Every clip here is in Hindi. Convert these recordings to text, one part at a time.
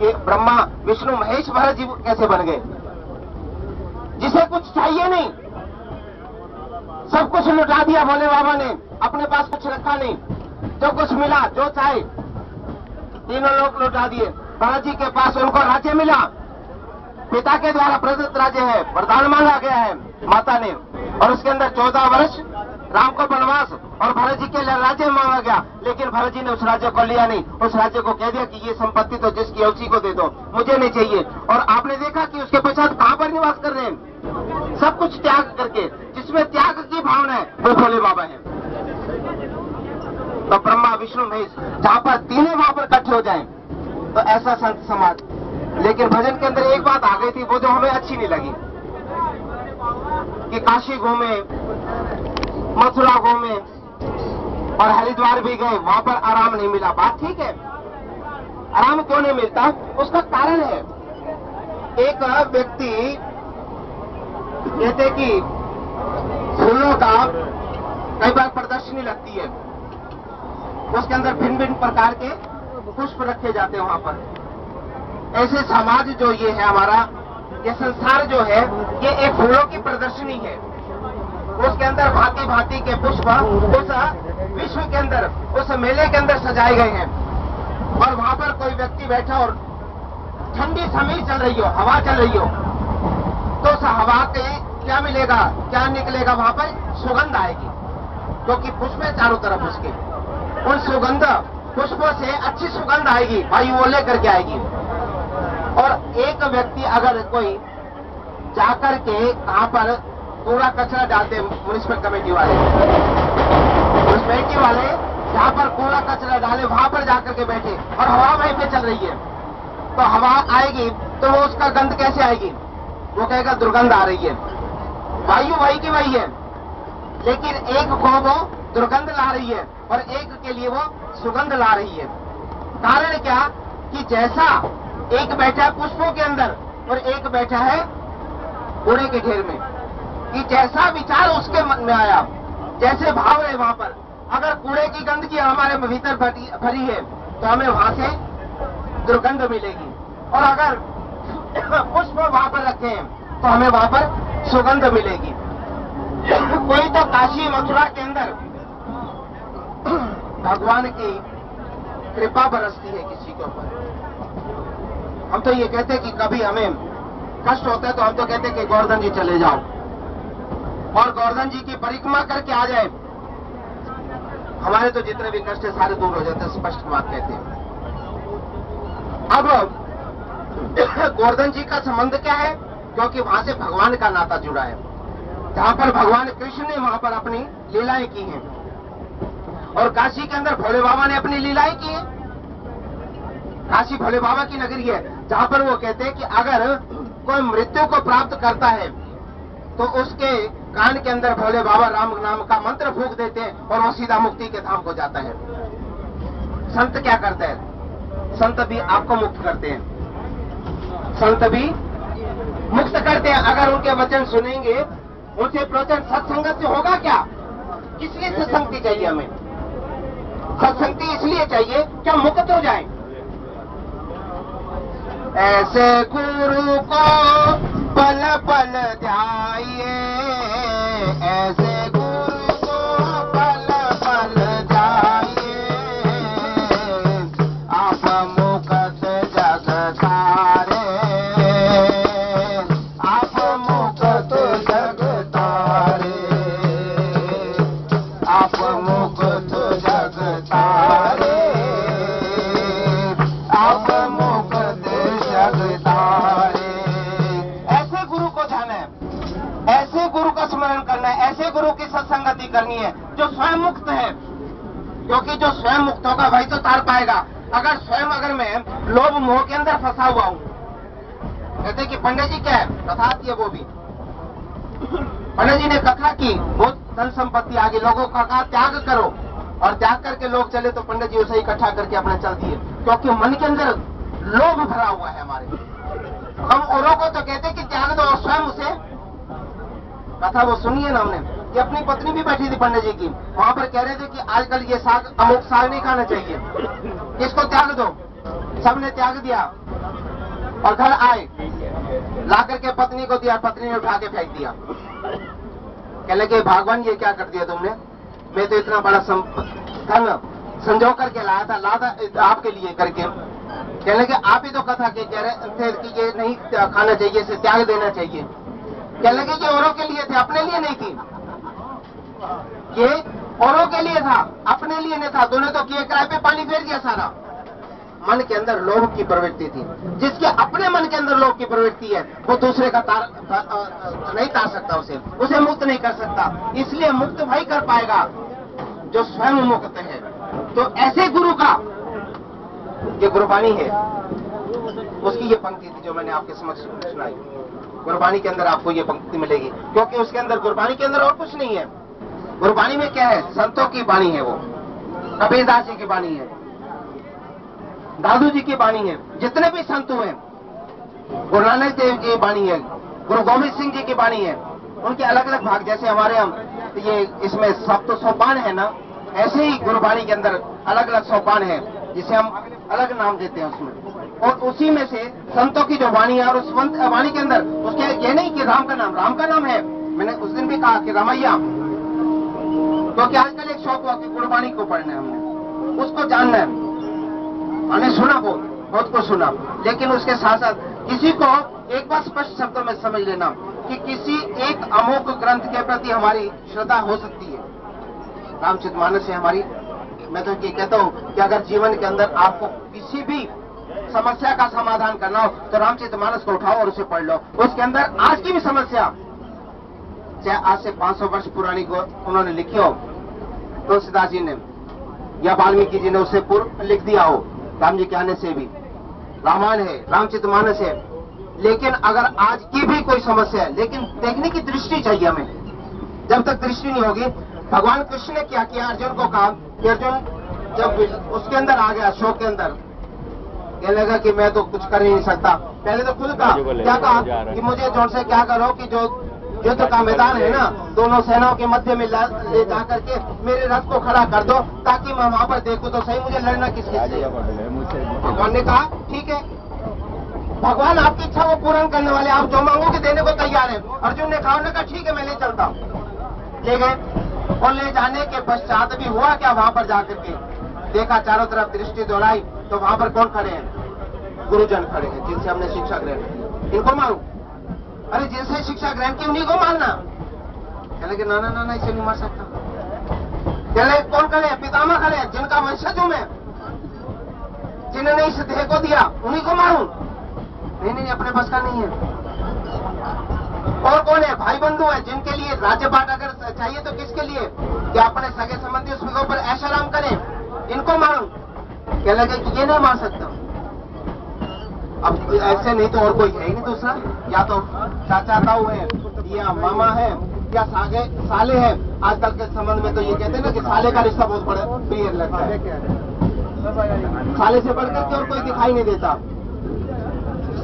कि ब्रह्मा विष्णु महेश भरत जी कैसे बन गए, जिसे कुछ चाहिए नहीं, सब कुछ लुटा दिया भोले बाबा ने, अपने पास कुछ रखा नहीं, जो कुछ मिला जो चाहे तीनों लोग लुटा दिए। भरत जी के पास उनको राज्य मिला, पिता के द्वारा प्रदत्त राज्य है, वरदान मांगा गया है माता ने, और उसके अंदर 14 वर्ष राम को वनवास और भरत जी के लिए राज्य मांगा गया, लेकिन भरत जी ने उस राज्य को लिया नहीं। उस राज्य को कह दिया कि ये संपत्ति तो जिसकी है उसी को दे दो, मुझे नहीं चाहिए। और आपने देखा कि उसके पश्चात कहां पर निवास कर रहे हैं, सब कुछ त्याग करके, जिसमें त्याग की भावना है वो भोले बाबा है। तो ब्रह्मा विष्णु महेश जहां पर तीनों वहां पर इकट्ठे हो जाएं, तो ऐसा संत समाज। लेकिन भजन के अंदर एक बात आ गई थी, वो जो हमें अच्छी नहीं लगी, कि काशी घूमे, मथुरा घूमे और हरिद्वार भी गए, वहां पर आराम नहीं मिला। बात ठीक है, आराम क्यों नहीं मिलता, उसका कारण है। एक व्यक्ति कहते कि फूलों का कई बार प्रदर्शनी लगती है, उसके अंदर भिन्न भिन्न प्रकार के पुष्प रखे जाते हैं वहां पर। ऐसे समाज जो ये है हमारा, ये संसार जो है, ये एक फूलों की प्रदर्शनी है। उसके अंदर भांति भांति के पुष्प उस विश्व के अंदर, उस मेले के अंदर सजाए गए हैं। और वहां पर कोई व्यक्ति बैठा और ठंडी समीर चल रही हो, हवा चल रही हो, तो उस हवा के क्या मिलेगा, क्या निकलेगा, वहां पर सुगंध आएगी, क्योंकि पुष्प है चारों तरफ उसके। उन सुगंध पुष्पों से अच्छी सुगंध आएगी, वायु वो लेकर के आएगी। और एक व्यक्ति अगर कोई जाकर के कहां पर कूड़ा कचरा डालते, म्युनिसिपल कमेटी वाले, म्युनिसिपैलिटी वाले जहां पर कूड़ा कचरा डाले वहां पर जाकर के बैठे और हवा वहीं पे चल रही है, तो हवा आएगी तो वो उसका गंध कैसे आएगी, वो कहेगा दुर्गंध आ रही है। वायु वही की वही है, लेकिन एक को वो दुर्गंध ला रही है और एक के लिए वो सुगंध ला रही है। कारण क्या, कि जैसा एक बैठा है पुष्पों के अंदर और एक बैठा है कूड़े के ढेर में, कि जैसा विचार उसके मन में आया, जैसे भाव है वहां पर, अगर कूड़े की गंदगी हमारे भीतर भरी है तो हमें वहां से दुर्गंध मिलेगी, और अगर पुष्प वहां पर रखे हैं तो हमें वहां पर सुगंध मिलेगी। कोई तो काशी मथुरा के अंदर भगवान की कृपा बरसती है किसी के ऊपर। हम तो ये कहते हैं कि कभी हमें कष्ट होता है तो हम तो कहते हैं कि गोवर्धन जी चले जाओ और गोवर्धन जी की परिक्रमा करके आ जाए, हमारे तो जितने भी कष्ट है सारे दूर हो जाते हैं, स्पष्ट बात कहते हैं। अब गोवर्धन जी का संबंध क्या है, क्योंकि वहां से भगवान का नाता जुड़ा है। जहां पर भगवान कृष्ण ने वहां पर अपनी लीलाएं की हैं, और काशी के अंदर भोले बाबा ने अपनी लीलाएं की हैं। काशी भोले बाबा की नगरी है, जहां पर वो कहते हैं कि अगर कोई मृत्यु को प्राप्त करता है तो उसके कान के अंदर भोले बाबा राम नाम का मंत्र फूंक देते हैं और वो सीधा मुक्ति के धाम को जाता है। संत क्या करते हैं, संत भी आपको मुक्त करते हैं, संत भी मुक्त करते हैं। अगर उनके वचन सुनेंगे, उनसे प्रवचन सत्संगत से होगा क्या, किस लिए सत्संगति चाहिए हमें, सत्संगति इसलिए चाहिए कि हम मुक्त हो जाएं। ऐसे गुरु को पल पल ध्याइए, ऐसे गुरु को पल पल ध्याइए, आप मुक्त जग तारे, आप मुक्त जग तारे, आप मुक्त जग तारे, आप मुक्त जग तारे। ऐसे गुरु को जाना है, ऐसे गुरु का स्मरण करना है, ऐसे गुरु की सत्संगति करनी है जो स्वयं मुक्त है, क्योंकि जो स्वयं मुक्त होगा वही तो तार पाएगा। अगर स्वयं अगर मैं लोभ मोह के अंदर फंसा हुआ हूं, कहते कि पंडित जी क्या है, कथा आती है वो भी, पंडित जी ने कथा की, बहुत धन संपत्ति आ गई, लोगों को कहा त्याग करो, और त्याग करके लोग चले तो पंडित जी उसे इकट्ठा करके अपने चल दिए, क्योंकि मन के अंदर लोभ भरा हुआ है हमारे। हम औरों को तो कहते कि त्याग दो और स्वयं उसे, कथा वो सुनिए ना हमने, कि अपनी पत्नी भी बैठी थी पंडित जी की, वहां पर कह रहे थे कि आजकल ये साग, अमुक साग नहीं खाना चाहिए, इसको त्याग दो, सबने त्याग दिया। और घर आए, ला करके पत्नी को दिया, पत्नी ने उठा के फेंक दिया। कहने लगे भगवान ये क्या कर दिया तुमने, मैं तो इतना बड़ा धन संजो करके लाया था, आपके लिए करके। कहने लगे आप ही तो कथा के कह रहे थे कि ये नहीं खाना चाहिए, इसे त्याग देना चाहिए। कहने लगे ये औरों के लिए थे, अपने लिए नहीं थी, ये औरों के लिए था, अपने लिए नहीं था। दोनों तो किए किराए पे पानी फेर दिया सारा। मन के अंदर लोभ की प्रवृत्ति थी, जिसके अपने मन के अंदर लोभ की प्रवृत्ति है वो दूसरे का नहीं तार सकता, उसे मुक्त नहीं कर सकता। इसलिए मुक्त भाई कर पाएगा जो स्वयं मुक्त है। तो ऐसे गुरु का ये गुरबाणी है, उसकी ये पंक्ति थी जो मैंने आपके समक्ष सुनाई। गुरबाणी के अंदर आपको ये पंक्ति मिलेगी, क्योंकि उसके अंदर गुरबाणी के अंदर और कुछ नहीं है। गुरबाणी में क्या है, संतों की बाणी है, वो कबीरदास जी की बाणी है, दादू जी की बाणी है, जितने भी संत हुए, गुरु नानक देव की बाणी है, गुरु गोविंद सिंह जी की बाणी है, उनके अलग अलग भाग। जैसे हमारे हम ये इसमें सब तो सोपान है ना, ऐसे ही गुरबाणी के अंदर अलग अलग सोपान है, जिसे हम अलग नाम देते हैं उसमें। और उसी में से संतों की जो वाणी है, और उस वाणी के अंदर उसके ये नहीं कि राम का नाम है। मैंने उस दिन भी कहा कि रमैया, क्योंकि आजकल एक शौक हुआ कि गुरबाणी को पढ़ना है, हमने उसको जानना है। मैंने सुना बहुत कुछ सुना, लेकिन उसके साथ साथ किसी को एक बार स्पष्ट शब्दों में समझ लेना कि किसी एक अमोघ ग्रंथ के प्रति हमारी श्रद्धा हो सकती है। रामचरितमानस से हमारी, मैं तो ये कहता हूं कि अगर जीवन के अंदर आपको किसी भी समस्या का समाधान करना हो तो रामचरितमानस को उठाओ और उसे पढ़ लो। उसके अंदर आज की भी समस्या, चाहे आज से 500 वर्ष पुरानी को उन्होंने लिखी हो, तुलसीदास जी ने या वाल्मीकि जी ने उसे पूर्व लिख दिया हो, राम जी के आने से भी रामायण है, रामचरितमानस है। लेकिन अगर आज की भी कोई समस्या है, लेकिन देखने की दृष्टि चाहिए हमें। जब तक दृष्टि नहीं होगी, भगवान कृष्ण ने क्या किया, अर्जुन को कहा कि अर्जुन जब उसके अंदर आ गया, शोक के अंदर, कहने लगा कि मैं तो कुछ कर ही नहीं सकता। पहले तो खुद कहा, क्या कहा कि मुझे जोर से क्या करो कि जो युद्ध का मैदान है ना, दोनों सेनाओं के मध्य में ले जा करके मेरे रथ को खड़ा कर दो, ताकि मैं वहां पर देखूं तो सही मुझे लड़ना किसके से। भगवान ने कहा ठीक है, भगवान आपकी इच्छा को पूर्ण करने वाले, आप जो मांगोगे देने को तैयार है। अर्जुन ने कहा ठीक है मैं ले चलता हूं। ले गए और ले जाने के पश्चात भी हुआ क्या, वहां पर जाकर के देखा, चारों तरफ दृष्टि दौड़ाई तो वहां पर कौन खड़े हैं, गुरुजन खड़े हैं, जिनसे हमने शिक्षा ग्रहण की, इनको मारो। अरे जिनसे शिक्षा ग्रहण की उन्हीं को मारना। कहने के ना इसे नहीं मार सकता। कहने कौन खड़े हैं, पितामह खड़े हैं, जिनका वंशज हूं मैं, जिन्होंने इस देह को दिया, उन्हीं को मारूं। नहीं अपने बस का नहीं है। और कौन है, भाई बंधु है, जिनके लिए राज्य बांट अगर चाहिए तो किसके लिए, कि अपने सगे संबंधी उसके ऊपर ऐशाराम करें, इनको मारूं। कहने लगे कि ये नहीं मार सकता। अब ऐसे नहीं तो और कोई है ही नहीं दूसरा, या तो चाचा ताऊ है, या मामा है, या साले है। आजकल के संबंध में तो ये कहते हैं ना कि साले का रिश्ता बहुत बड़ा प्रिय लगता है, साले से बढ़कर के और कोई दिखाई नहीं देता।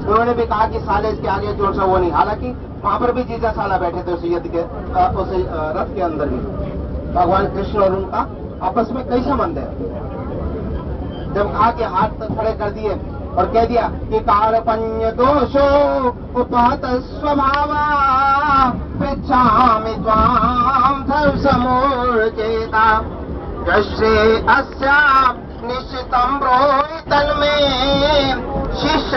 उन्होंने भी कहा कि साले इसके आगे जोर सा वो नहीं। हालांकि वहां पर भी जीजा साला बैठे थे उस युद्ध के उस रथ के अंदर भी। भगवान कृष्ण और उनका आपस में कई संबंध है। जब कहा कि हाथ खड़े कर दिए और कह दिया कि कारपण्य दोषो उपहत स्वभावा पृच्छामि त्वां धर्म समूर्चेता यश्रे अस्या निश्चितं ब्रूहि तन्मे शिष्य